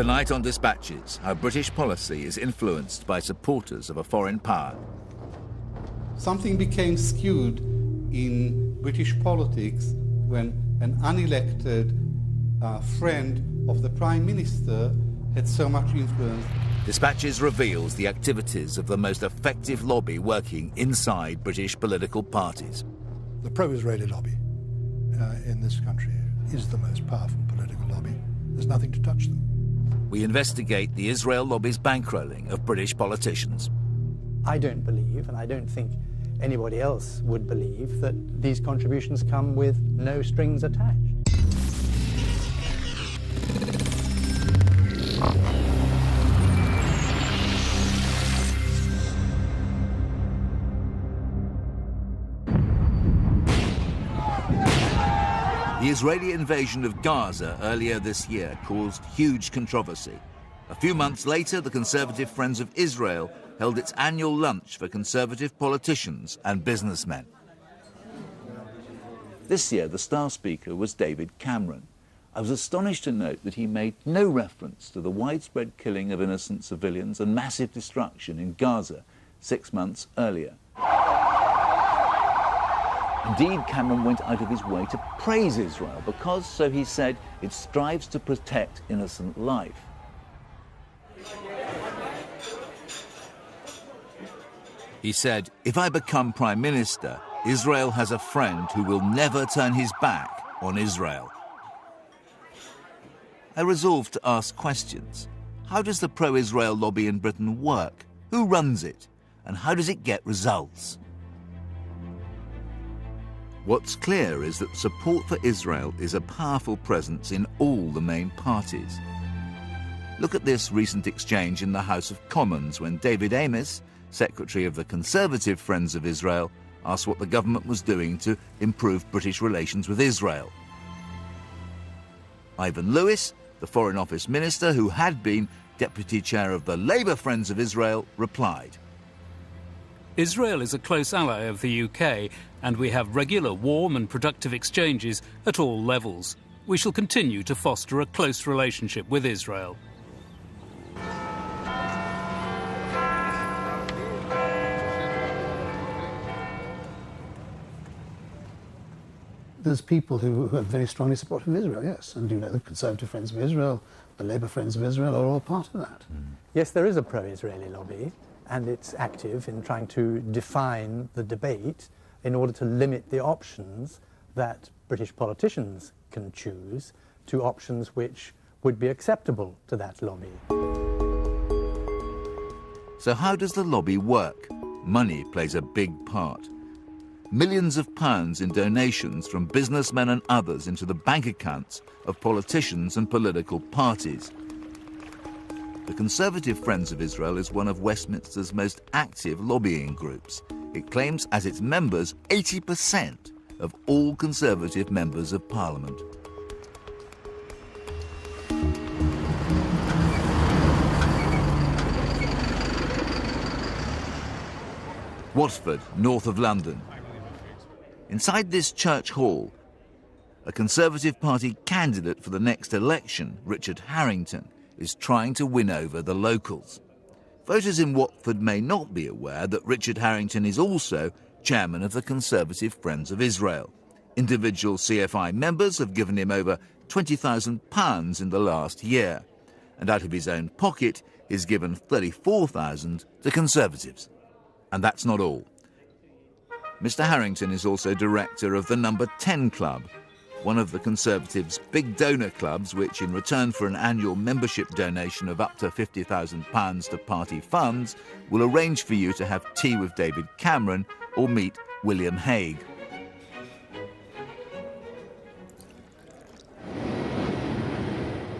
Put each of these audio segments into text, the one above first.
Tonight on Dispatches, how British policy is influenced by supporters of a foreign power. Something became skewed in British politics when an unelected friend of the Prime Minister had so much influence. Dispatches reveals the activities of the most effective lobby working inside British political parties. The pro-Israeli lobby in this country is the most powerful political lobby. There's nothing to touch them. We investigate the Israel lobby's bankrolling of British politicians. I don't believe, and I don't think anybody else would believe, that these contributions come with no strings attached. The Israeli invasion of Gaza earlier this year caused huge controversy. A few months later, the Conservative Friends of Israel held its annual lunch for Conservative politicians and businessmen. This year, the star speaker was David Cameron. I was astonished to note that he made no reference to the widespread killing of innocent civilians and massive destruction in Gaza 6 months earlier. Indeed, Cameron went out of his way to praise Israel because, so he said, it strives to protect innocent life. He said, "If I become Prime Minister, Israel has a friend who will never turn his back on Israel." I resolved to ask questions. How does the pro-Israel lobby in Britain work? Who runs it? And how does it get results? What's clear is that support for Israel is a powerful presence in all the main parties. Look at this recent exchange in the House of Commons when David Amess, Secretary of the Conservative Friends of Israel, asked what the government was doing to improve British relations with Israel. Ivan Lewis, the Foreign Office Minister who had been Deputy Chair of the Labour Friends of Israel, replied, "Israel is a close ally of the UK, and we have regular, warm and productive exchanges at all levels. We shall continue to foster a close relationship with Israel." There's people who are very strongly supportive of Israel, yes, and the Conservative Friends of Israel, the Labour Friends of Israel are all part of that. Yes, there is a pro-Israeli lobby, and it's active in trying to define the debate in order to limit the options that British politicians can choose to options which would be acceptable to that lobby. So how does the lobby work? Money plays a big part. Millions of pounds in donations from businessmen and others into the bank accounts of politicians and political parties. The Conservative Friends of Israel is one of Westminster's most active lobbying groups. It claims as its members 80% of all Conservative members of Parliament. Watford, north of London. Inside this church hall, a Conservative Party candidate for the next election, Richard Harrington, is trying to win over the locals. Voters in Watford may not be aware that Richard Harrington is also chairman of the Conservative Friends of Israel. Individual CFI members have given him over £20,000 in the last year, and out of his own pocket he's given £34,000 to Conservatives. And that's not all. Mr. Harrington is also director of the Number 10 Club, one of the Conservatives' big donor clubs which, in return for an annual membership donation of up to £50,000 to party funds, will arrange for you to have tea with David Cameron or meet William Hague.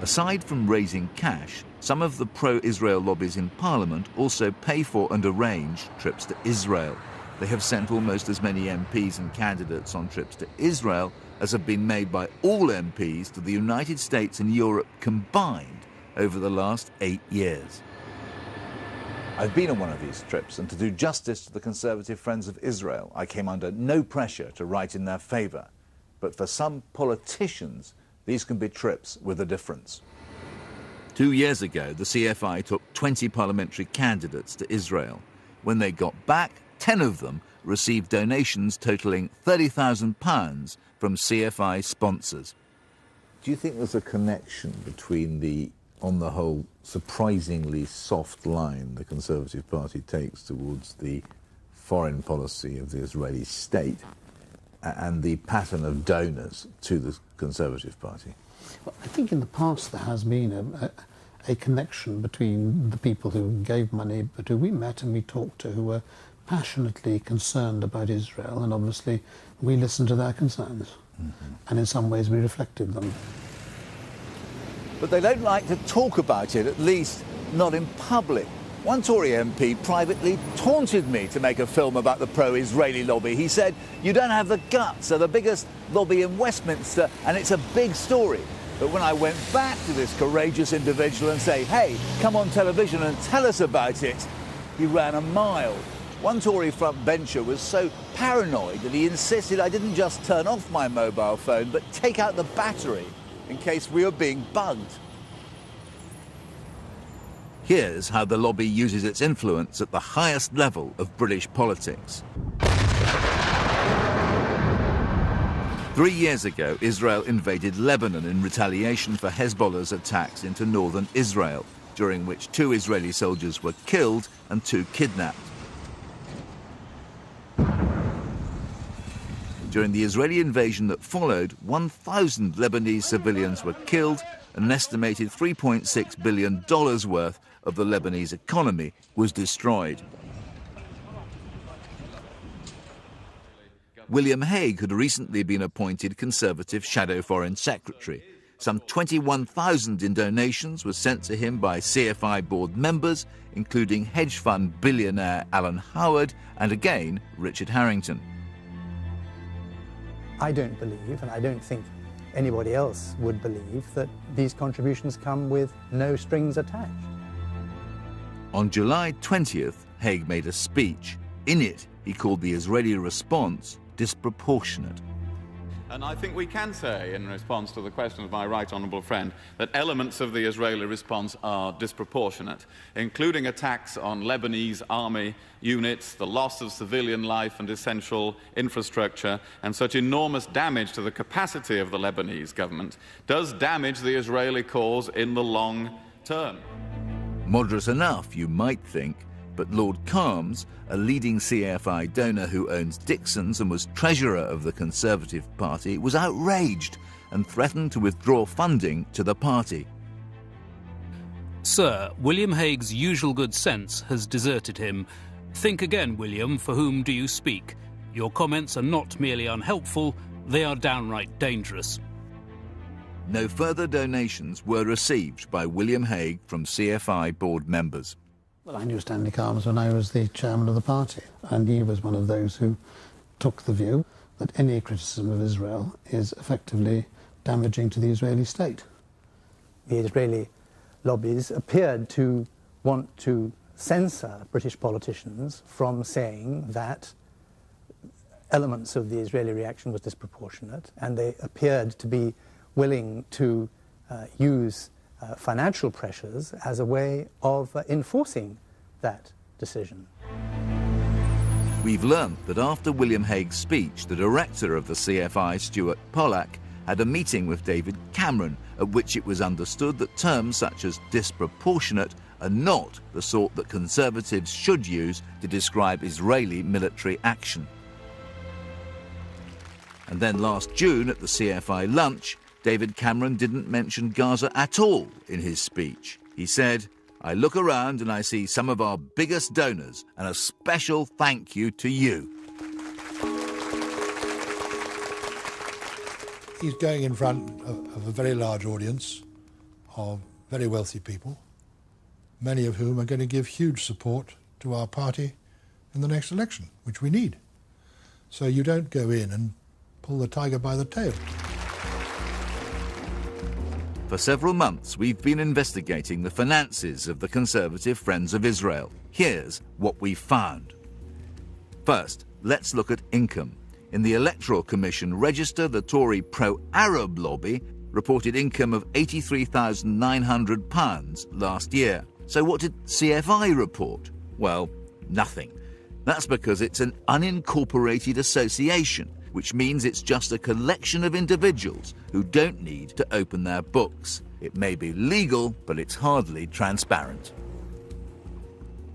Aside from raising cash, some of the pro-Israel lobbies in Parliament also pay for and arrange trips to Israel. They have sent almost as many MPs and candidates on trips to Israel as have been made by all MPs to the United States and Europe combined over the last 8 years. I've been on one of these trips, and to do justice to the Conservative Friends of Israel, I came under no pressure to write in their favour. But for some politicians, these can be trips with a difference. 2 years ago, the CFI took 20 parliamentary candidates to Israel. When they got back, 10 of them received donations totalling £30,000 from CFI sponsors. Do you think there's a connection between the, on the whole, surprisingly soft line the Conservative Party takes towards the foreign policy of the Israeli state and the pattern of donors to the Conservative Party? Well, I think in the past there has been a connection between the people who gave money, but who we met and we talked to, who were passionately concerned about Israel, and obviously we listened to their concerns. And in some ways we reflected them. But they don't like to talk about it, at least not in public. One Tory MP privately taunted me to make a film about the pro-Israeli lobby. He said, "You don't have the guts, they're the biggest lobby in Westminster, and it's a big story." But when I went back to this courageous individual and say, "Hey, come on television and tell us about it," he ran a mile. One Tory frontbencher was so paranoid that he insisted I didn't just turn off my mobile phone, but take out the battery in case we were being bugged. Here's how the lobby uses its influence at the highest level of British politics. 3 years ago, Israel invaded Lebanon in retaliation for Hezbollah's attacks into northern Israel, during which 2 Israeli soldiers were killed and 2 kidnapped. During the Israeli invasion that followed, 1,000 Lebanese civilians were killed and an estimated $3.6 billion worth of the Lebanese economy was destroyed. William Hague had recently been appointed Conservative Shadow Foreign Secretary. Some 21,000 in donations were sent to him by CFI board members, including hedge fund billionaire Alan Howard and again Richard Harrington. I don't believe, and I don't think anybody else would believe, that these contributions come with no strings attached. On July 20th, Hague made a speech. In it, he called the Israeli response disproportionate. And I think we can say, in response to the question of my right honourable friend, that elements of the Israeli response are disproportionate, including attacks on Lebanese army units, the loss of civilian life and essential infrastructure, and such enormous damage to the capacity of the Lebanese government does damage the Israeli cause in the long term. Moderate enough, you might think, but Lord Calmes, a leading CFI donor who owns Dixon's and was treasurer of the Conservative Party, was outraged and threatened to withdraw funding to the party. Sir, William Hague's usual good sense has deserted him. Think again, William, for whom do you speak? Your comments are not merely unhelpful, they are downright dangerous. No further donations were received by William Hague from CFI board members. Well, I knew Stanley Calmes when I was the chairman of the party, and he was one of those who took the view that any criticism of Israel is effectively damaging to the Israeli state. The Israeli lobbies appeared to want to censor British politicians from saying that elements of the Israeli reaction was disproportionate, and they appeared to be willing to use financial pressures as a way of enforcing that decision. We've learned that after William Hague's speech, the director of the CFI, Stuart Pollack, had a meeting with David Cameron, at which it was understood that terms such as disproportionate are not the sort that Conservatives should use to describe Israeli military action. And then last June at the CFI lunch, David Cameron didn't mention Gaza at all in his speech. He said, "I look around and I see some of our biggest donors, and a special thank you to you." He's going in front of a very large audience of very wealthy people, many of whom are going to give huge support to our party in the next election, which we need. So you don't go in and pull the tiger by the tail. For several months, we've been investigating the finances of the Conservative Friends of Israel. Here's what we found. First, let's look at income. In the Electoral Commission register, the Tory pro-Arab lobby reported income of £83,900 last year. So what did CFI report? Well, nothing. That's because it's an unincorporated association, which means it's just a collection of individuals who don't need to open their books. It may be legal, but it's hardly transparent.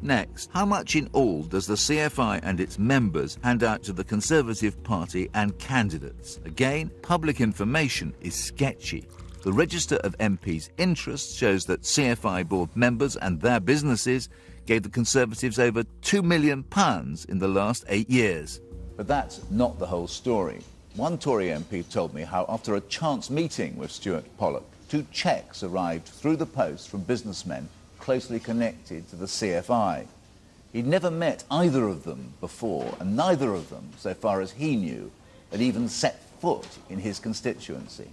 Next, how much in all does the CFI and its members hand out to the Conservative Party and candidates? Again, public information is sketchy. The Register of MPs' Interests shows that CFI board members and their businesses gave the Conservatives over £2 million in the last 8 years. But that's not the whole story. One Tory MP told me how after a chance meeting with Stuart Pollock, 2 cheques arrived through the post from businessmen closely connected to the CFI. He'd never met either of them before, and neither of them, so far as he knew, had even set foot in his constituency.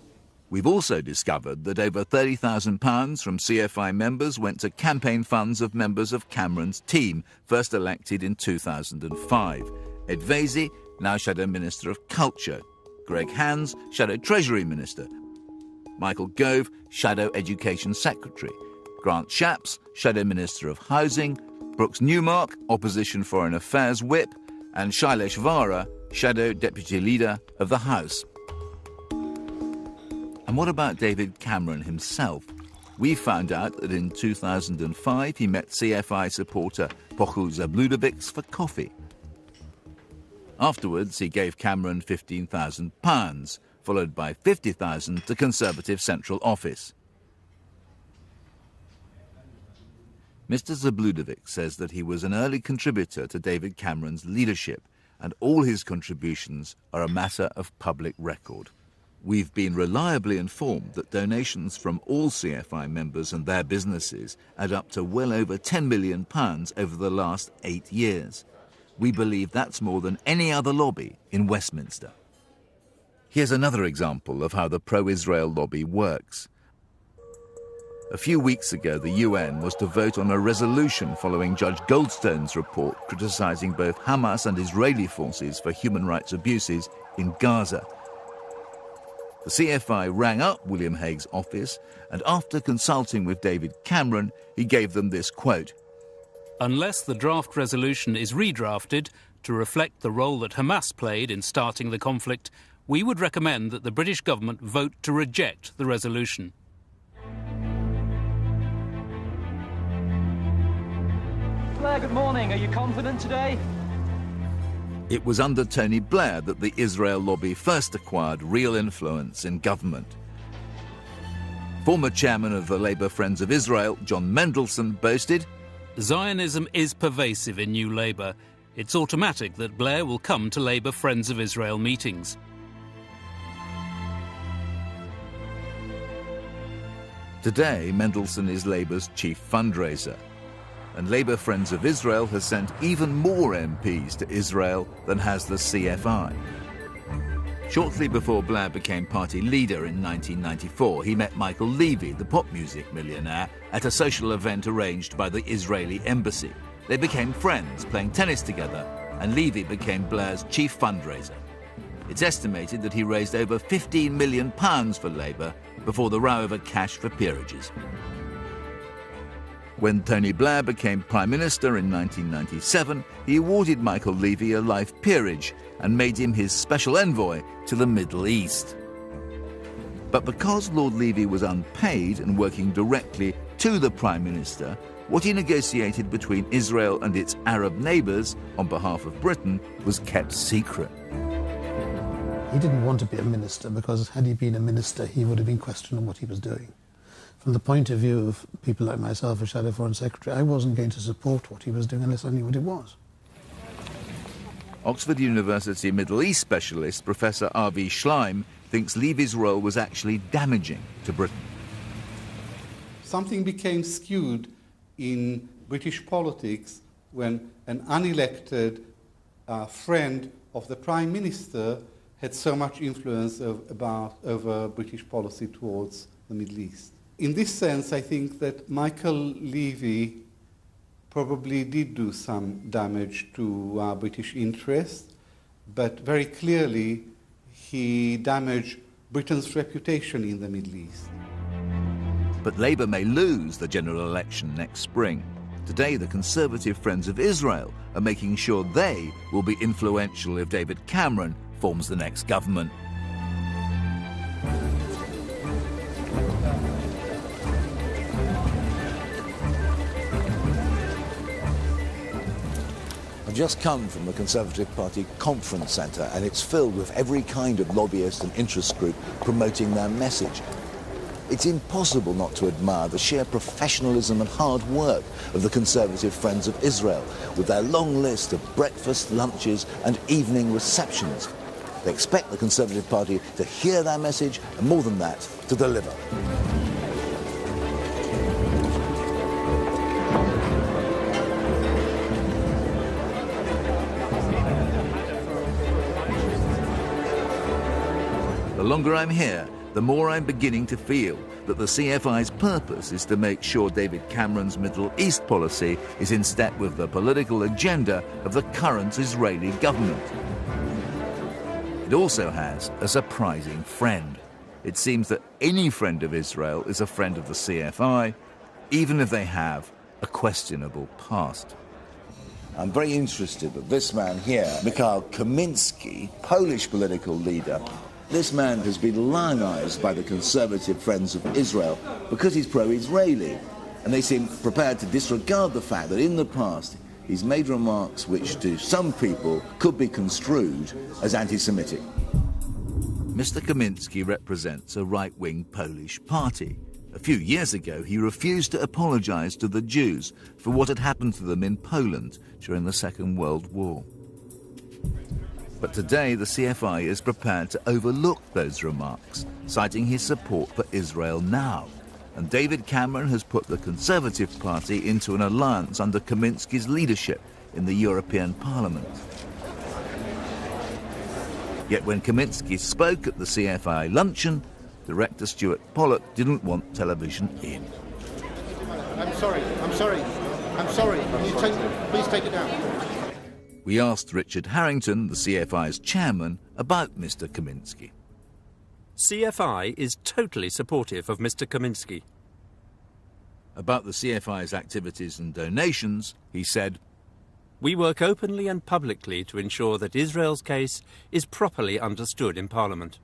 We've also discovered that over £30,000 from CFI members went to campaign funds of members of Cameron's team, first elected in 2005. Ed Vaizey, now Shadow Minister of Culture. Greg Hands, Shadow Treasury Minister. Michael Gove, Shadow Education Secretary. Grant Shapps, Shadow Minister of Housing. Brooks Newmark, Opposition Foreign Affairs Whip. And Shailesh Vara, Shadow Deputy Leader of the House. And what about David Cameron himself? We found out that in 2005 he met CFI supporter Pochu Zabludovics for coffee. Afterwards, he gave Cameron £15,000, followed by £50,000 to Conservative Central Office. Mr. Zabludovic says that he was an early contributor to David Cameron's leadership, and all his contributions are a matter of public record. We've been reliably informed that donations from all CFI members and their businesses add up to well over £10 million over the last 8 years. We believe that's more than any other lobby in Westminster. Here's another example of how the pro-Israel lobby works. A few weeks ago, the UN was to vote on a resolution following Judge Goldstone's report criticising both Hamas and Israeli forces for human rights abuses in Gaza. The CFI rang up William Hague's office, and after consulting with David Cameron, he gave them this quote: "Unless the draft resolution is redrafted to reflect the role that Hamas played in starting the conflict, we would recommend that the British government vote to reject the resolution." Blair, good morning. Are you confident today? It was under Tony Blair that the Israel lobby first acquired real influence in government. Former chairman of the Labour Friends of Israel, John Mendelsohn, boasted, "Zionism is pervasive in New Labour. It's automatic that Blair will come to Labour Friends of Israel meetings." Today, Mendelsohn is Labour's chief fundraiser. And Labour Friends of Israel has sent even more MPs to Israel than has the CFI. Shortly before Blair became party leader in 1994, he met Michael Levy, the pop music millionaire, at a social event arranged by the Israeli embassy. They became friends, playing tennis together, and Levy became Blair's chief fundraiser. It's estimated that he raised over £15 million for Labour before the row over cash for peerages. When Tony Blair became Prime Minister in 1997, he awarded Michael Levy a life peerage and made him his special envoy to the Middle East. But because Lord Levy was unpaid and working directly to the Prime Minister, what he negotiated between Israel and its Arab neighbours on behalf of Britain was kept secret. He didn't want to be a minister because had he been a minister, he would have been questioned on what he was doing. From the point of view of people like myself as Shadow Foreign Secretary, I wasn't going to support what he was doing unless I knew what it was. Oxford University Middle East specialist Professor R.V. Schleim thinks Levy's role was actually damaging to Britain. Something became skewed in British politics when an unelected friend of the Prime Minister had so much influence over British policy towards the Middle East. In this sense, I think that Michael Levy probably did do some damage to British interests, but very clearly he damaged Britain's reputation in the Middle East. But Labour may lose the general election next spring. Today, the Conservative Friends of Israel are making sure they will be influential if David Cameron forms the next government. I've just come from the Conservative Party Conference Centre, and it's filled with every kind of lobbyist and interest group promoting their message. It's impossible not to admire the sheer professionalism and hard work of the Conservative Friends of Israel, with their long list of breakfast, lunches and evening receptions. They expect the Conservative Party to hear their message, and more than that, to deliver. The longer I'm here, the more I'm beginning to feel that the CFI's purpose is to make sure David Cameron's Middle East policy is in step with the political agenda of the current Israeli government. It also has a surprising friend. It seems that any friend of Israel is a friend of the CFI, even if they have a questionable past. I'm very interested that this man here, Mikhail Kaminski, Polish political leader, this man has been lionized by the Conservative Friends of Israel because he's pro-Israeli, and they seem prepared to disregard the fact that in the past he's made remarks which to some people could be construed as anti-Semitic. Mr. Kaminski represents a right-wing Polish party. A few years ago, he refused to apologize to the Jews for what had happened to them in Poland during the Second World War. But today, the CFI is prepared to overlook those remarks, citing his support for Israel now. And David Cameron has put the Conservative Party into an alliance under Kaminski's leadership in the European Parliament. Yet when Kaminski spoke at the CFI luncheon, director Stuart Pollock didn't want television in. I'm sorry. Please take it down. We asked Richard Harrington, the CFI's chairman, about Mr. Kaminski. CFI is totally supportive of Mr. Kaminski. About the CFI's activities and donations, he said, "We work openly and publicly to ensure that Israel's case is properly understood in Parliament.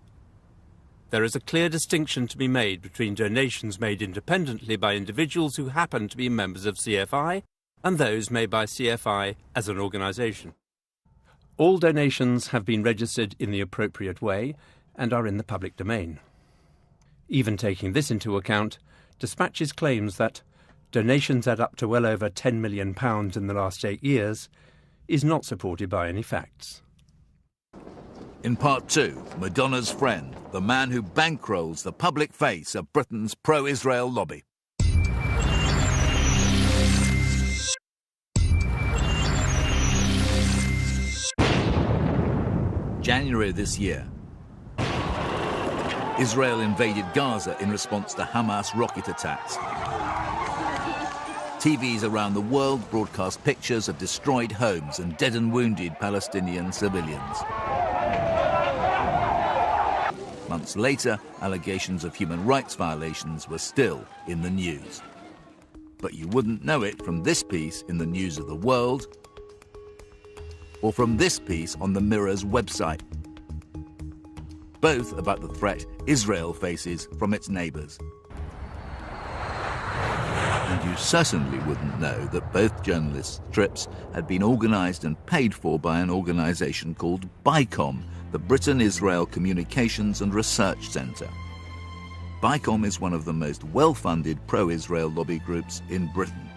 There is a clear distinction to be made between donations made independently by individuals who happen to be members of CFI and those made by CFI as an organisation. All donations have been registered in the appropriate way and are in the public domain. Even taking this into account, Dispatches claims that donations add up to well over £10 million in the last 8 years is not supported by any facts." In part 2, Madonna's friend, the man who bankrolls the public face of Britain's pro-Israel lobby. January this year, Israel invaded Gaza in response to Hamas rocket attacks. TVs around the world broadcast pictures of destroyed homes and dead and wounded Palestinian civilians. Months later, allegations of human rights violations were still in the news. But you wouldn't know it from this piece in the News of the World or from this piece on the Mirror's website. Both about the threat Israel faces from its neighbours. And you certainly wouldn't know that both journalists' trips had been organised and paid for by an organisation called BICOM, the Britain-Israel Communications and Research Centre. BICOM is one of the most well-funded pro-Israel lobby groups in Britain.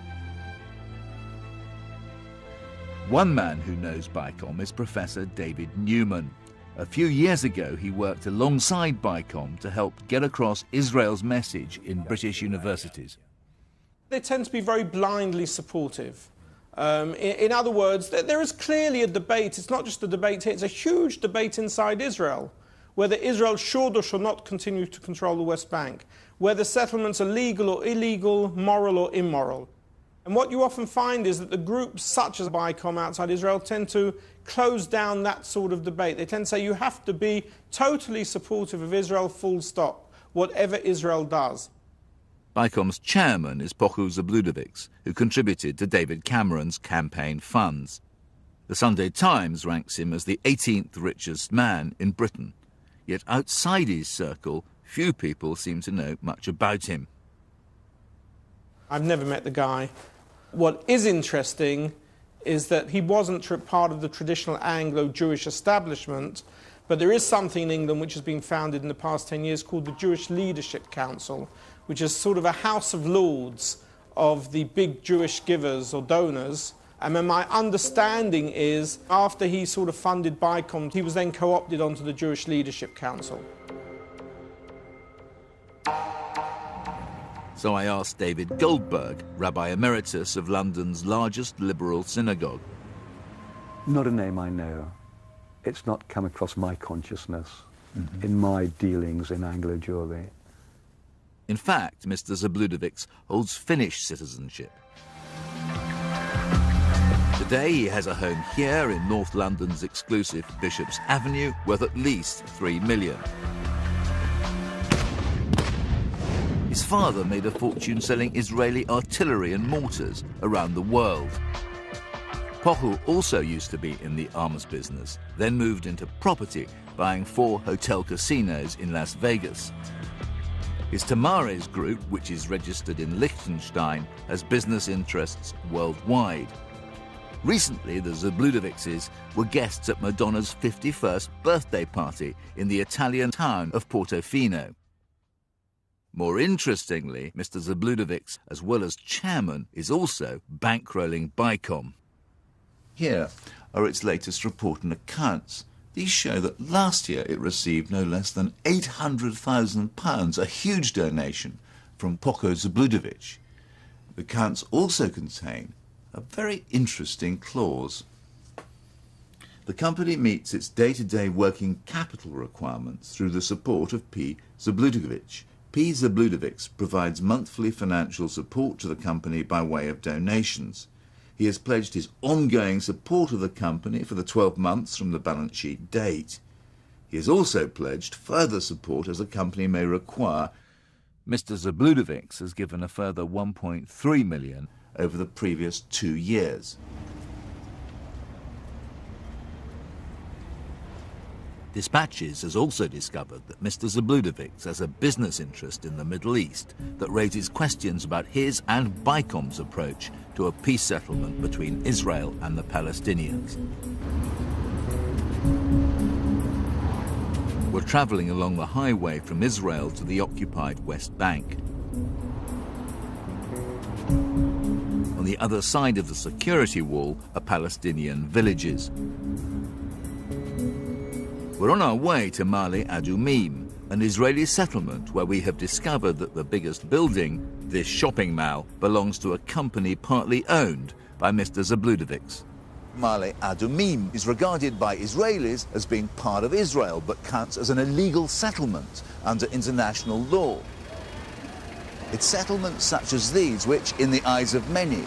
One man who knows BICOM is Professor David Newman. A few years ago, he worked alongside BICOM to help get across Israel's message in British universities. They tend to be very blindly supportive. In other words, there is clearly a debate. It's not just a debate here, it's a huge debate inside Israel, whether Israel should or should not continue to control the West Bank, whether settlements are legal or illegal, moral or immoral. And what you often find is that the groups such as BICOM outside Israel tend to close down that sort of debate. They tend to say you have to be totally supportive of Israel, full stop, whatever Israel does. BICOM's chairman is Pochu Zabludovics, who contributed to David Cameron's campaign funds. The Sunday Times ranks him as the 18th richest man in Britain. Yet outside his circle, few people seem to know much about him. I've never met the guy. What is interesting is that he wasn't part of the traditional Anglo-Jewish establishment, but there is something in England which has been founded in the past 10 years called the Jewish Leadership Council, which is sort of a House of Lords of the big Jewish givers or donors. And my understanding is, after he sort of funded BICOM, he was then co-opted onto the Jewish Leadership Council. So I asked David Goldberg, Rabbi Emeritus of London's largest liberal synagogue. Not a name I know. It's not come across my consciousness in my dealings in Anglo-Jewry. In fact, Mr. Zabludovics holds Finnish citizenship. Today he has a home here in North London's exclusive Bishop's Avenue, worth at least £3 million. His father made a fortune selling Israeli artillery and mortars around the world. Pochu also used to be in the arms business, then moved into property, buying 4 hotel casinos in Las Vegas. His Tamares Group, which is registered in Liechtenstein, has business interests worldwide. Recently, the Zabludovicses were guests at Madonna's 51st birthday party in the Italian town of Portofino. More interestingly, Mr. Zabludovics, as well as chairman, is also bankrolling BICOM. Here are its latest report and accounts. These show that last year it received no less than £800,000, a huge donation from Pochu Zabludovic. The accounts also contain a very interesting clause. The company meets its day-to-day working capital requirements through the support of P. Zabludovic. P. Zabludovics provides monthly financial support to the company by way of donations. He has pledged his ongoing support of the company for the 12 months from the balance sheet date. He has also pledged further support as the company may require. Mr. Zabludovics has given a further £1.3 million over the previous 2 years. Dispatches has also discovered that Mr. Zabludovics has a business interest in the Middle East that raises questions about his and BICOM's approach to a peace settlement between Israel and the Palestinians. We're travelling along the highway from Israel to the occupied West Bank. On the other side of the security wall are Palestinian villages. We're on our way to Ma'ale Adumim, an Israeli settlement where we have discovered that the biggest building, this shopping mall, belongs to a company partly owned by Mr. Zabludovics. Ma'ale Adumim is regarded by Israelis as being part of Israel, but counts as an illegal settlement under international law. It's settlements such as these which, in the eyes of many,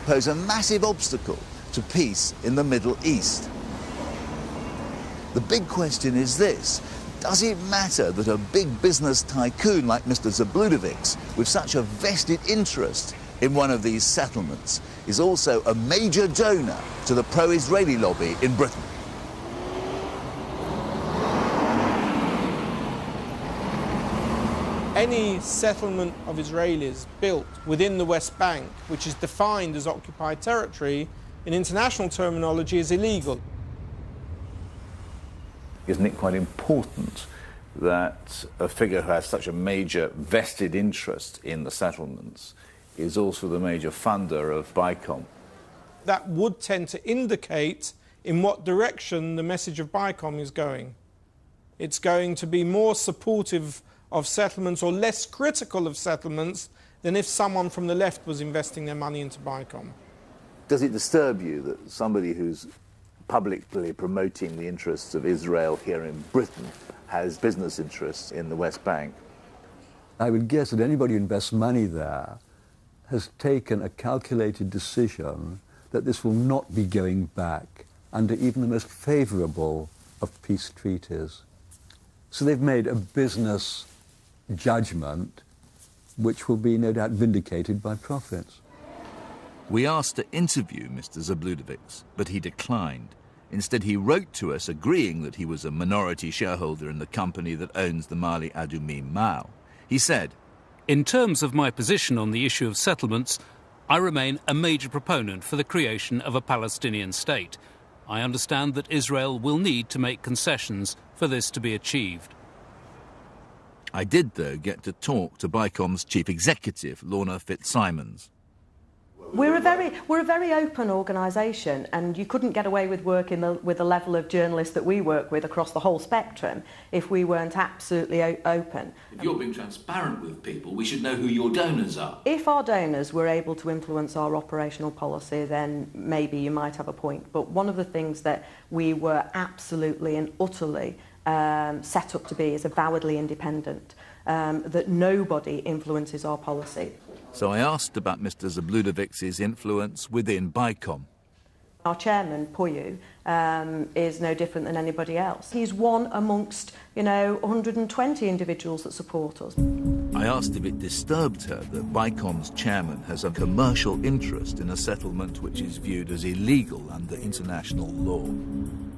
pose a massive obstacle to peace in the Middle East. The big question is this: does it matter that a big business tycoon like Mr. Zabludovics, with such a vested interest in one of these settlements, is also a major donor to the pro-Israeli lobby in Britain? Any settlement of Israelis built within the West Bank, which is defined as occupied territory, in international terminology is illegal. Isn't it quite important that a figure who has such a major vested interest in the settlements is also the major funder of BICOM? That would tend to indicate in what direction the message of BICOM is going. It's going to be more supportive of settlements or less critical of settlements than if someone from the left was investing their money into BICOM. Does it disturb you that somebody who's publicly promoting the interests of Israel here in Britain has business interests in the West Bank? I would guess that anybody who invests money there has taken a calculated decision that this will not be going back under even the most favourable of peace treaties. So they've made a business judgment which will be no doubt vindicated by profits. We asked to interview Mr. Zabludovics, but he declined. Instead, he wrote to us agreeing that he was a minority shareholder in the company that owns the Mali Adoumim Mao. He said, "In terms of my position on the issue of settlements, I remain a major proponent for the creation of a Palestinian state. I understand that Israel will need to make concessions for this to be achieved." I did, though, get to talk to BICOM's chief executive, Lorna Fitzsimons. We're a very open organisation, and you couldn't get away with working with the level of journalists that we work with across the whole spectrum if we weren't absolutely open. If you're being transparent with people, we should know who your donors are. If our donors were able to influence our operational policy, then maybe you might have a point. But one of the things that we were absolutely and utterly set up to be is avowedly independent, that nobody influences our policy. So I asked about Mr. Zabludovics' influence within BICOM. Our chairman, Puyu, is no different than anybody else. He's one amongst, 120 individuals that support us. I asked if it disturbed her that BICOM's chairman has a commercial interest in a settlement which is viewed as illegal under international law.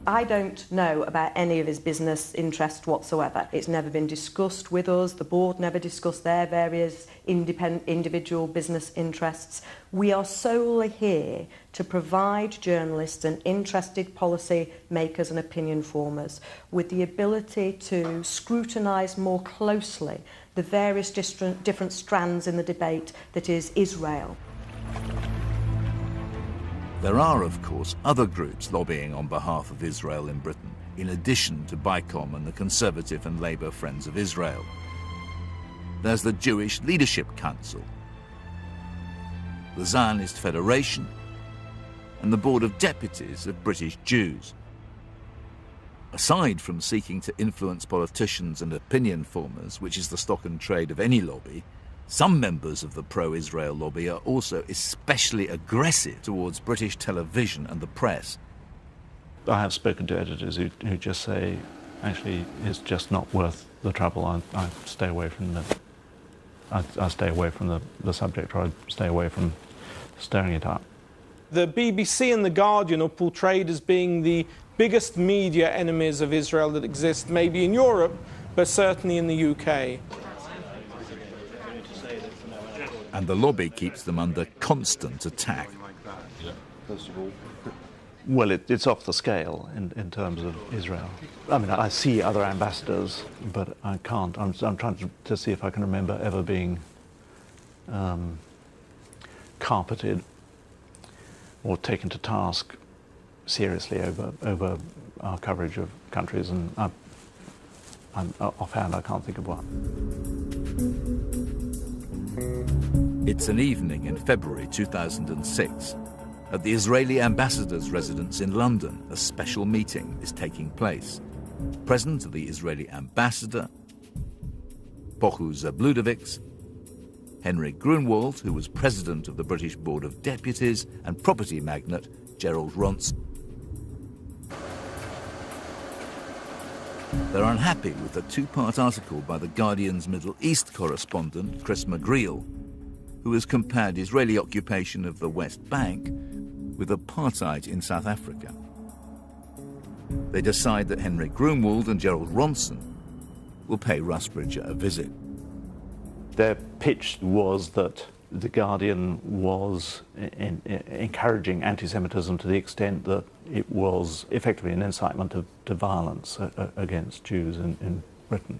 I don't know about any of his business interests whatsoever. It's never been discussed with us. The board never discussed their various individual business interests. We are solely here to provide journalists and interested policy makers and opinion formers with the ability to scrutinise more closely the various different strands in the debate that is Israel. There are, of course, other groups lobbying on behalf of Israel in Britain, in addition to BICOM and the Conservative and Labour Friends of Israel. There's the Jewish Leadership Council, the Zionist Federation, and the Board of Deputies of British Jews. Aside from seeking to influence politicians and opinion formers, which is the stock and trade of any lobby, some members of the pro-Israel lobby are also especially aggressive towards British television and the press. I have spoken to editors who just say, actually, it's just not worth the trouble. I stay away from I stay away from the subject, or I stay away from stirring it up. The BBC and The Guardian are portrayed as being the biggest media enemies of Israel that exist, maybe in Europe, but certainly in the UK. And the lobby keeps them under constant attack. Well, it's off the scale in terms of Israel. I mean, I see other ambassadors, but I can't. I'm trying to see if I can remember ever being carpeted or taken to task seriously over our coverage of countries, and I'm offhand I can't think of one. It's an evening in February 2006. At the Israeli ambassador's residence in London, a special meeting is taking place. Present are the Israeli ambassador, Pochu Zabludovics, Henry Grunwald, who was president of the British Board of Deputies, and property magnate Gerald Ronson. They're unhappy with a two-part article by The Guardian's Middle East correspondent, Chris McGreal, who has compared Israeli occupation of the West Bank with apartheid in South Africa. They decide that Henry Grunwald and Gerald Ronson will pay Rusbridger a visit. Their pitch was that The Guardian was encouraging anti-Semitism to the extent that it was effectively an incitement to violence against Jews in Britain.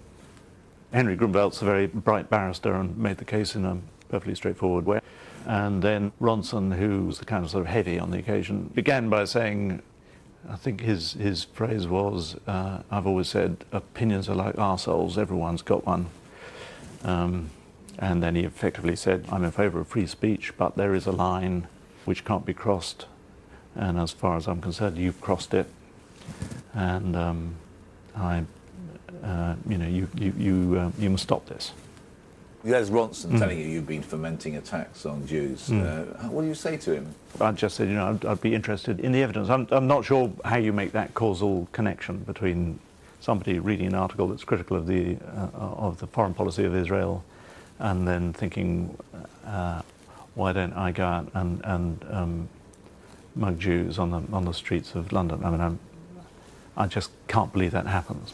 Henry Grunwald's a very bright barrister and made the case in a perfectly straightforward way. And then Ronson, who was the kind of sort of heavy on the occasion, began by saying, I think his phrase was, I've always said, opinions are like arseholes, everyone's got one. And then he effectively said, I'm in favour of free speech, but there is a line which can't be crossed. And as far as I'm concerned, you've crossed it. And you must stop this. There's Ronson telling you you've been fomenting attacks on Jews. What do you say to him? I just said, I'd be interested in the evidence. I'm not sure how you make that causal connection between somebody reading an article that's critical of the foreign policy of Israel and then thinking, why don't I go out and mug Jews on the streets of London? I mean, I just can't believe that happens.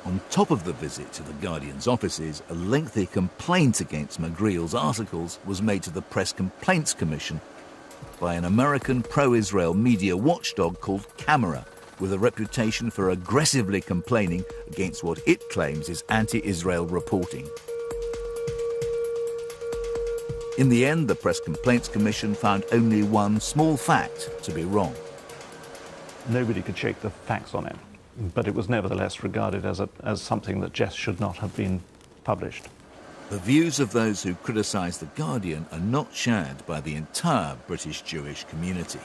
On top of the visit to the Guardian's offices, a lengthy complaint against McGreal's articles was made to the Press Complaints Commission by an American pro-Israel media watchdog called Camera, with a reputation for aggressively complaining against what it claims is anti-Israel reporting. In the end, the Press Complaints Commission found only one small fact to be wrong. Nobody could shake the facts on it, but it was nevertheless regarded as something that just should not have been published. The views of those who criticise The Guardian are not shared by the entire British Jewish community.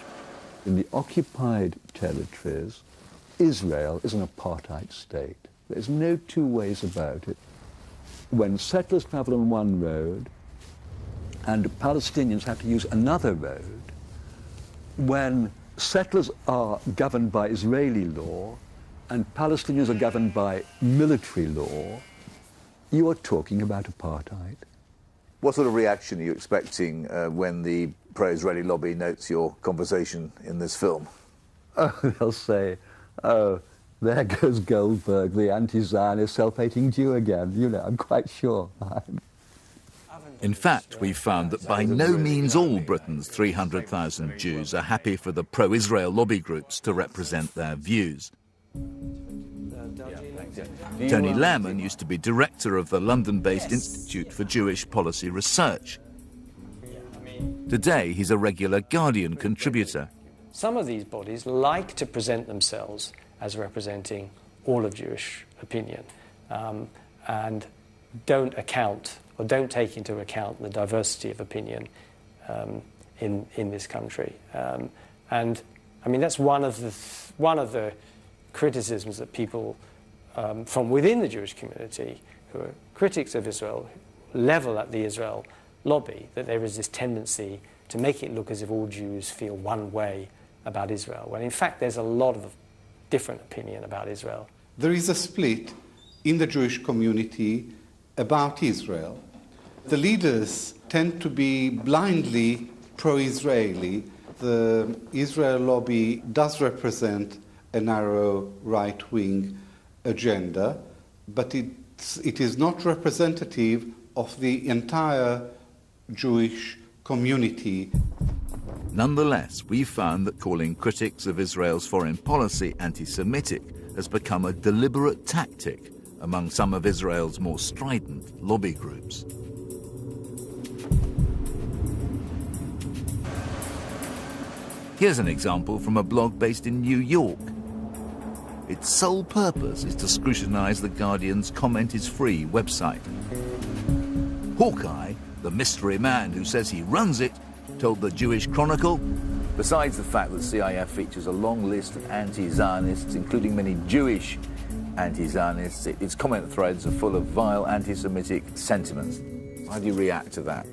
In the occupied territories, Israel is an apartheid state. There's no two ways about it. When settlers travel on one road and Palestinians have to use another road, when settlers are governed by Israeli law and Palestinians are governed by military law, you are talking about apartheid. What sort of reaction are you expecting when the pro-Israeli lobby notes your conversation in this film? Oh, they'll say, oh, there goes Goldberg, the anti-Zionist, self-hating Jew again. I'm quite sure. In fact, we've found that by no means all Britain's 300,000 Jews are happy for the pro-Israel lobby groups to represent their views. Tony Lehrman used to be director of the London-based Institute for Jewish Policy Research. Today, he's a regular Guardian contributor. Some of these bodies like to present themselves as representing all of Jewish opinion and don't take into account the diversity of opinion in this country. And I mean, that's one of the criticisms that people from within the Jewish community who are critics of Israel level at the Israel lobby, that there is this tendency to make it look as if all Jews feel one way about Israel, when in fact there's a lot of different opinion about Israel. There is a split in the Jewish community about Israel. The leaders tend to be blindly pro-Israeli. The Israel lobby does represent a narrow right-wing agenda, but it is not representative of the entire Jewish community. Nonetheless, we found that calling critics of Israel's foreign policy anti-Semitic has become a deliberate tactic among some of Israel's more strident lobby groups. Here's an example from a blog based in New York. Its sole purpose is to scrutinize The Guardian's Comment is Free website. Hawkeye, the mystery man who says he runs it, told the Jewish Chronicle, besides the fact that CIF features a long list of anti-Zionists, including many Jewish anti-Zionists, its comment threads are full of vile anti-Semitic sentiments. How do you react to that?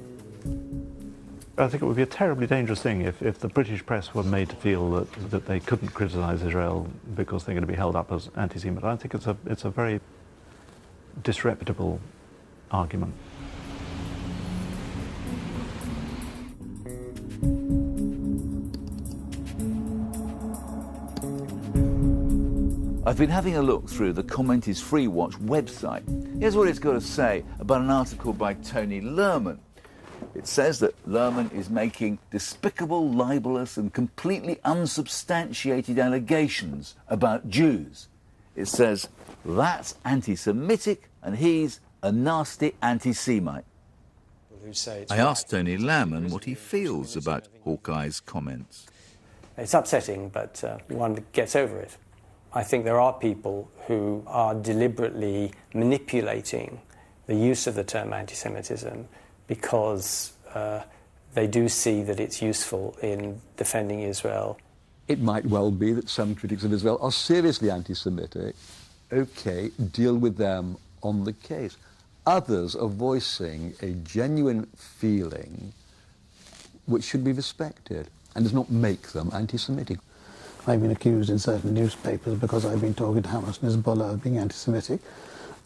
I think it would be a terribly dangerous thing if the British press were made to feel that they couldn't criticise Israel because they're going to be held up as anti-Semite. I think it's a very disreputable argument. I've been having a look through the Comment is Free Watch website. Here's what it's got to say about an article by Tony Lehrman. It says that Lehrman is making despicable, libelous and completely unsubstantiated allegations about Jews. It says, that's anti-Semitic and he's a nasty anti-Semite. I asked Tony Lehrman what he feels about Hawkeye's comments. It's upsetting, but one gets over it. I think there are people who are deliberately manipulating the use of the term anti-Semitism because they do see that it's useful in defending Israel. It might well be that some critics of Israel are seriously anti-Semitic. OK, deal with them on the case. others are voicing a genuine feeling which should be respected and does not make them anti-Semitic. I've been accused in certain newspapers because I've been talking to Hamas and Hezbollah of being anti-Semitic,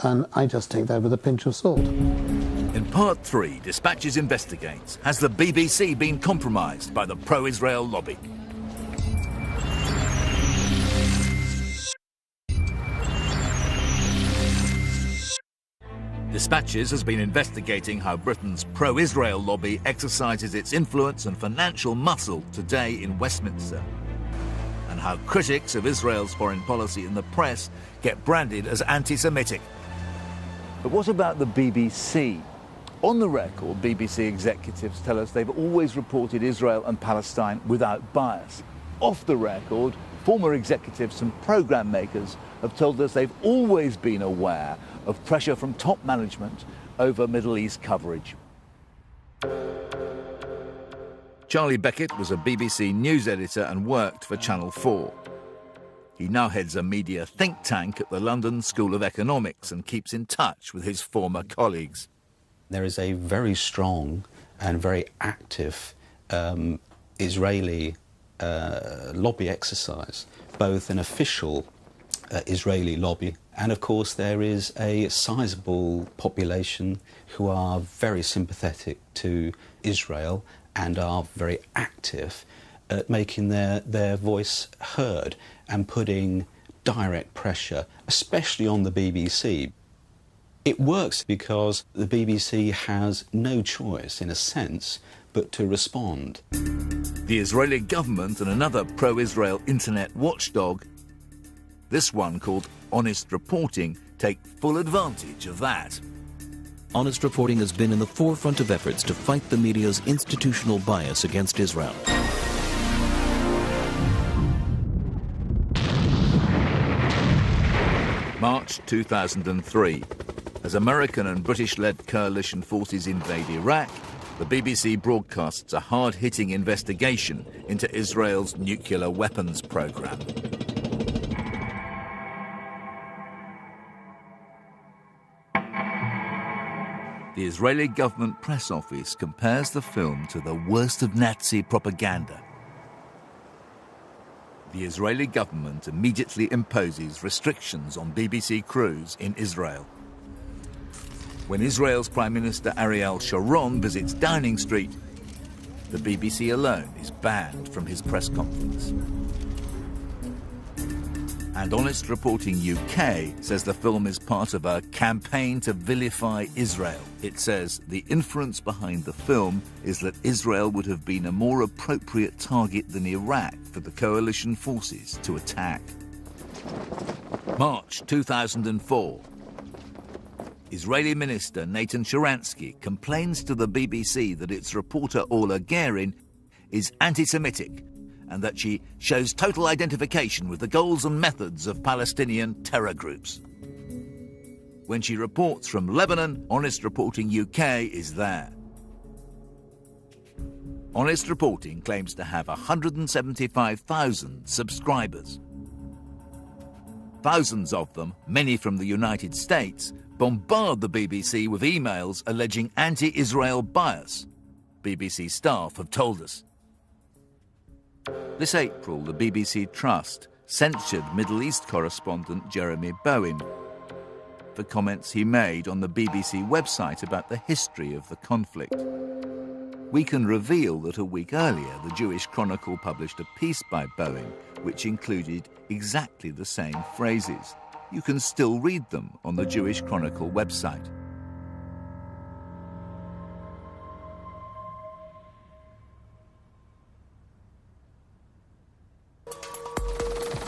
and I just take that with a pinch of salt. In Part 3, Dispatches investigates, has the BBC been compromised by the pro-Israel lobby? Dispatches has been investigating how Britain's pro-Israel lobby exercises its influence and financial muscle today in Westminster, and how critics of Israel's foreign policy in the press get branded as anti-Semitic. But what about the BBC? On the record, BBC executives tell us they've always reported Israel and Palestine without bias. Off the record, former executives and programme makers have told us they've always been aware of pressure from top management over Middle East coverage. Charlie Beckett was a BBC news editor and worked for Channel 4. He now heads a media think tank at the London School of Economics and keeps in touch with his former colleagues. There is a very strong and very active Israeli lobby exercise, both an official Israeli lobby, and of course there is a sizable population who are very sympathetic to Israel and are very active at making their voice heard and putting direct pressure, especially on the BBC. It works because the BBC has no choice, in a sense, but to respond. The Israeli government and another pro-Israel internet watchdog, this one called Honest Reporting, take full advantage of that. Honest Reporting has been in the forefront of efforts to fight the media's institutional bias against Israel. March 2003. As American and British-led coalition forces invade Iraq, the BBC broadcasts a hard-hitting investigation into Israel's nuclear weapons program. The Israeli government press office compares the film to the worst of Nazi propaganda. The Israeli government immediately imposes restrictions on BBC crews in Israel. When Israel's Prime Minister Ariel Sharon visits Downing Street, the BBC alone is banned from his press conference. And Honest Reporting UK says the film is part of a campaign to vilify Israel. It says the inference behind the film is that Israel would have been a more appropriate target than Iraq for the coalition forces to attack. March 2004. Israeli Minister Nathan Sharansky complains to the BBC that its reporter Orla Guerin is anti-Semitic and that she shows total identification with the goals and methods of Palestinian terror groups. When she reports from Lebanon, Honest Reporting UK is there. Honest Reporting claims to have 175,000 subscribers. Thousands of them, many from the United States, bombard the BBC with emails alleging anti-Israel bias, BBC staff have told us. This April, the BBC Trust censured Middle East correspondent Jeremy Bowen for comments he made on the BBC website about the history of the conflict. We can reveal that a week earlier, the Jewish Chronicle published a piece by Bowen which included exactly the same phrases. You can still read them on the Jewish Chronicle website.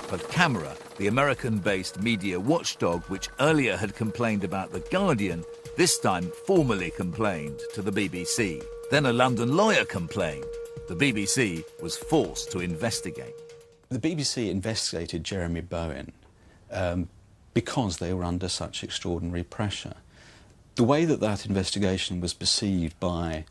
But Camera, the American-based media watchdog which earlier had complained about The Guardian, this time formally complained to the BBC. Then a London lawyer complained. The BBC was forced to investigate. The BBC investigated Jeremy Bowen because they were under such extraordinary pressure. The way that that investigation was perceived by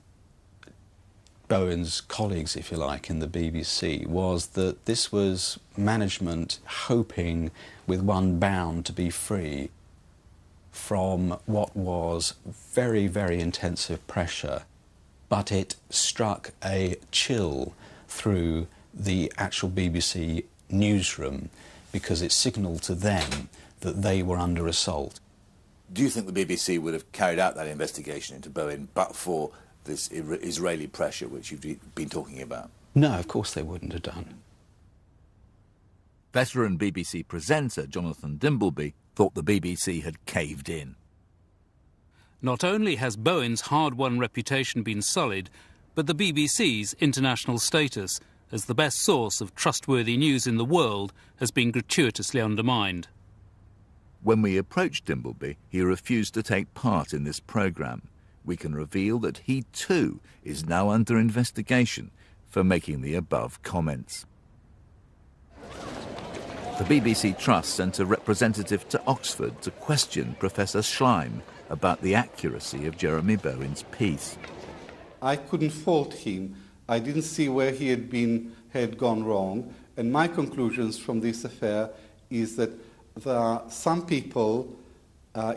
Bowen's colleagues, if you like, in the BBC, was that this was management hoping with one bound to be free. from what was very, very intensive pressure, but it struck a chill through the actual BBC newsroom because it signalled to them that they were under assault. Do you think the BBC would have carried out that investigation into Bowen but for this Israeli pressure which you've been talking about? No, of course they wouldn't have done. Veteran BBC presenter Jonathan Dimbleby thought the BBC had caved in. Not only has Bowen's hard-won reputation been sullied, but the BBC's international status as the best source of trustworthy news in the world has been gratuitously undermined. When we approached Dimbleby, he refused to take part in this programme. We can reveal that he too is now under investigation for making the above comments. The BBC Trust sent a representative to Oxford to question Professor Schleim about the accuracy of Jeremy Bowen's piece. I couldn't fault him. I didn't see where he had gone wrong, and my conclusions from this affair is that there are some people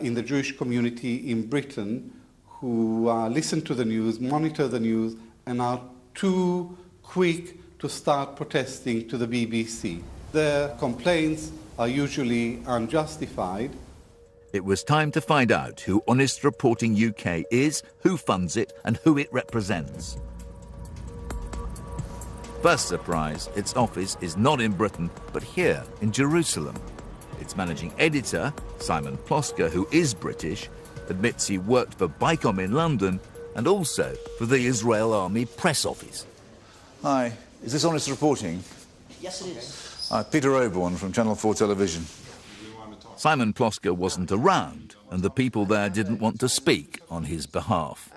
in the Jewish community in Britain who listen to the news, monitor the news, and are too quick to start protesting to the BBC. Their complaints are usually unjustified. It was time to find out who Honest Reporting UK is, who funds it, and who it represents. First surprise, its office is not in Britain, but here in Jerusalem. Its managing editor, Simon Plosker, who is British, admits he worked for BICOM in London and also for the Israel Army press office. Hi, is this Honest Reporting? Yes, it is. Peter Oborne from Channel 4 Television. Simon Plosker wasn't around, and the people there didn't want to speak on his behalf.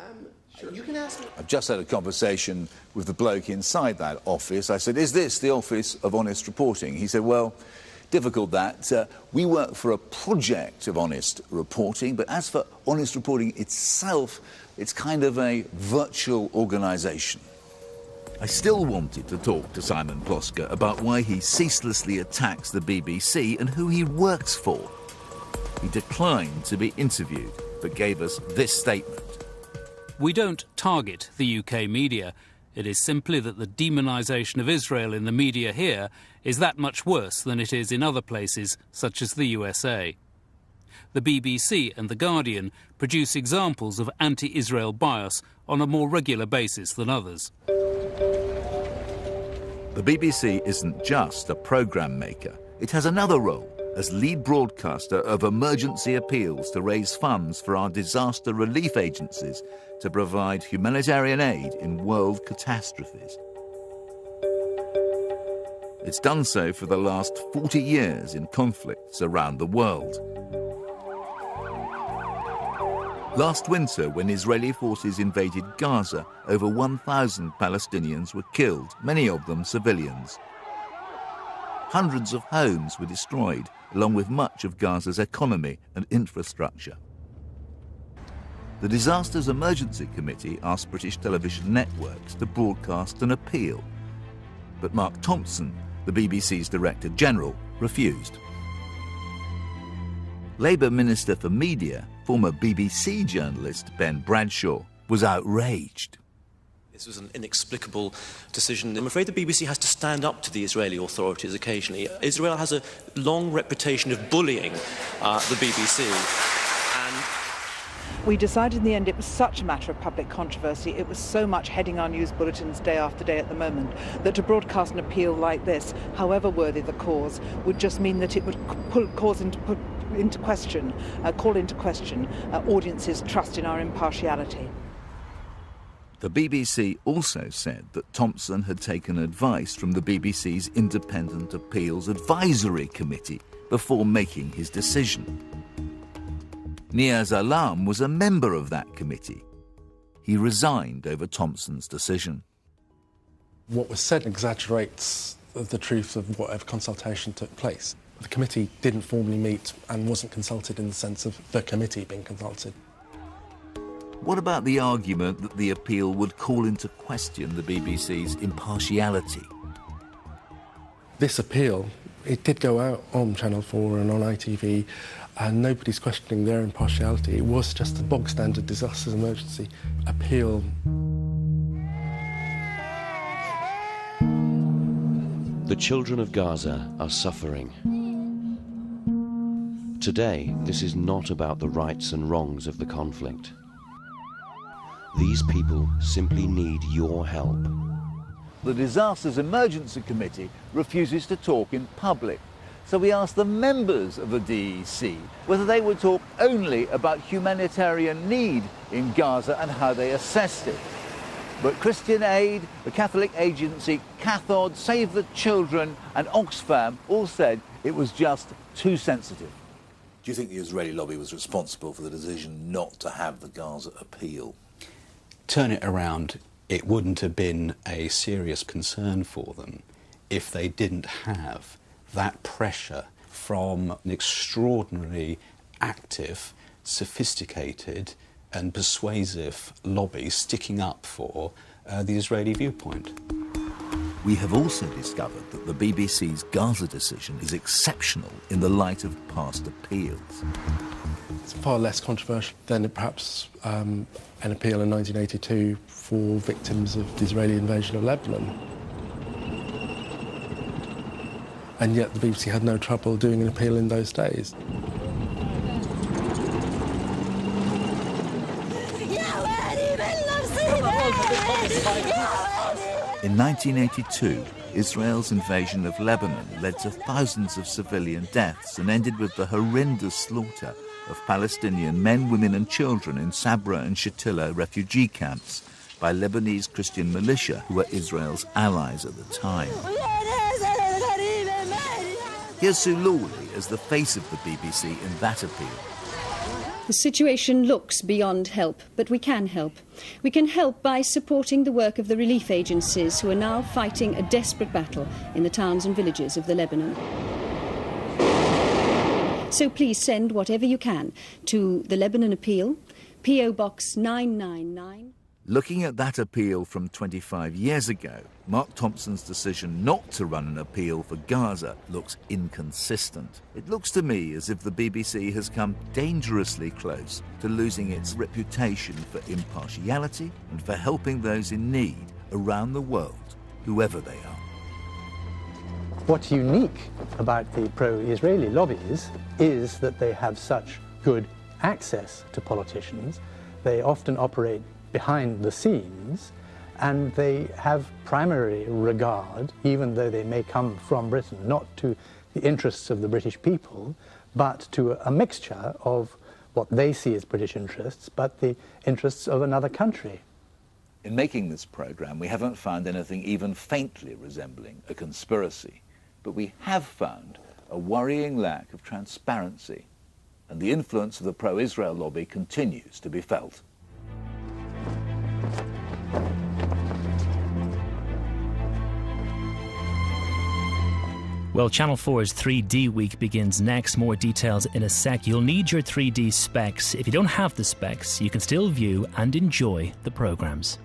You can ask me. I've just had a conversation with the bloke inside that office. I said, is this the office of Honest Reporting? He said, well, difficult that. We work for a project of Honest Reporting, but as for Honest Reporting itself, it's kind of a virtual organisation. I still wanted to talk to Simon Plosker about why he ceaselessly attacks the BBC and who he works for. He declined to be interviewed, but gave us this statement. We don't target the UK media. It is simply that the demonisation of Israel in the media here is that much worse than it is in other places, such as the USA. The BBC and The Guardian produce examples of anti-Israel bias on a more regular basis than others. The BBC isn't just a programme maker. It has another role as lead broadcaster of emergency appeals to raise funds for our disaster relief agencies to provide humanitarian aid in world catastrophes. It's done so for the last 40 years in conflicts around the world. Last winter, when Israeli forces invaded Gaza, over 1,000 Palestinians were killed, many of them civilians. Hundreds of homes were destroyed, along with much of Gaza's economy and infrastructure. The Disasters Emergency Committee asked British television networks to broadcast an appeal, but Mark Thompson, the BBC's Director General, refused. Labour Minister for Media, former BBC journalist Ben Bradshaw, was outraged. This was an inexplicable decision. I'm afraid the BBC has to stand up to the Israeli authorities occasionally. Israel has a long reputation of bullying the BBC. We decided in the end it was such a matter of public controversy, it was so much heading our news bulletins day after day at the moment, that to broadcast an appeal like this, however worthy the cause, would just mean that it would call into question audiences' trust in our impartiality. The BBC also said that Thompson had taken advice from the BBC's Independent Appeals Advisory Committee before making his decision. Niaz Alam was a member of that committee. He resigned over Thompson's decision. What was said exaggerates the truth of whatever consultation took place. The committee didn't formally meet and wasn't consulted in the sense of the committee being consulted. What about the argument that the appeal would call into question the BBC's impartiality? This appeal It did go out on Channel 4 and on ITV, and nobody's questioning their impartiality. It was just a bog-standard disasters emergency appeal. The children of Gaza are suffering. Today, this is not about the rights and wrongs of the conflict. These people simply need your help. The Disasters Emergency Committee refuses to talk in public. So we asked the members of the DEC whether they would talk only about humanitarian need in Gaza and how they assessed it. But Christian Aid, the Catholic agency Cathod, Save the Children and Oxfam all said it was just too sensitive. Do you think the Israeli lobby was responsible for the decision not to have the Gaza appeal? Turn it around, it wouldn't have been a serious concern for them if they didn't have that pressure from an extraordinarily active, sophisticated and persuasive lobby sticking up for the Israeli viewpoint. We have also discovered that the BBC's Gaza decision is exceptional in the light of past appeals. It's far less controversial than perhaps an appeal in 1982 for victims of the Israeli invasion of Lebanon. And yet the BBC had no trouble doing an appeal in those days. In 1982, Israel's invasion of Lebanon led to thousands of civilian deaths and ended with the horrendous slaughter of Palestinian men, women and children in Sabra and Shatila refugee camps by Lebanese Christian militia who were Israel's allies at the time. Here's Sue Lawley as the face of the BBC in that appeal. The situation looks beyond help, but we can help. We can help by supporting the work of the relief agencies who are now fighting a desperate battle in the towns and villages of the Lebanon. So please send whatever you can to the Lebanon Appeal, P.O. Box 999. Looking at that appeal from 25 years ago, Mark Thompson's decision not to run an appeal for Gaza looks inconsistent. It looks to me as if the BBC has come dangerously close to losing its reputation for impartiality and for helping those in need around the world, whoever they are. What's unique about the pro-Israeli lobbies is that they have such good access to politicians. They often operate behind the scenes, and they have primary regard, even though they may come from Britain, not to the interests of the British people, but to a mixture of what they see as British interests, but the interests of another country. In making this programme, we haven't found anything even faintly resembling a conspiracy, but we have found a worrying lack of transparency, and the influence of the pro-Israel lobby continues to be felt. Well, Channel 4's 3D week begins next. More details in a sec. You'll need your 3D specs. If you don't have the specs, you can still view and enjoy the programmes.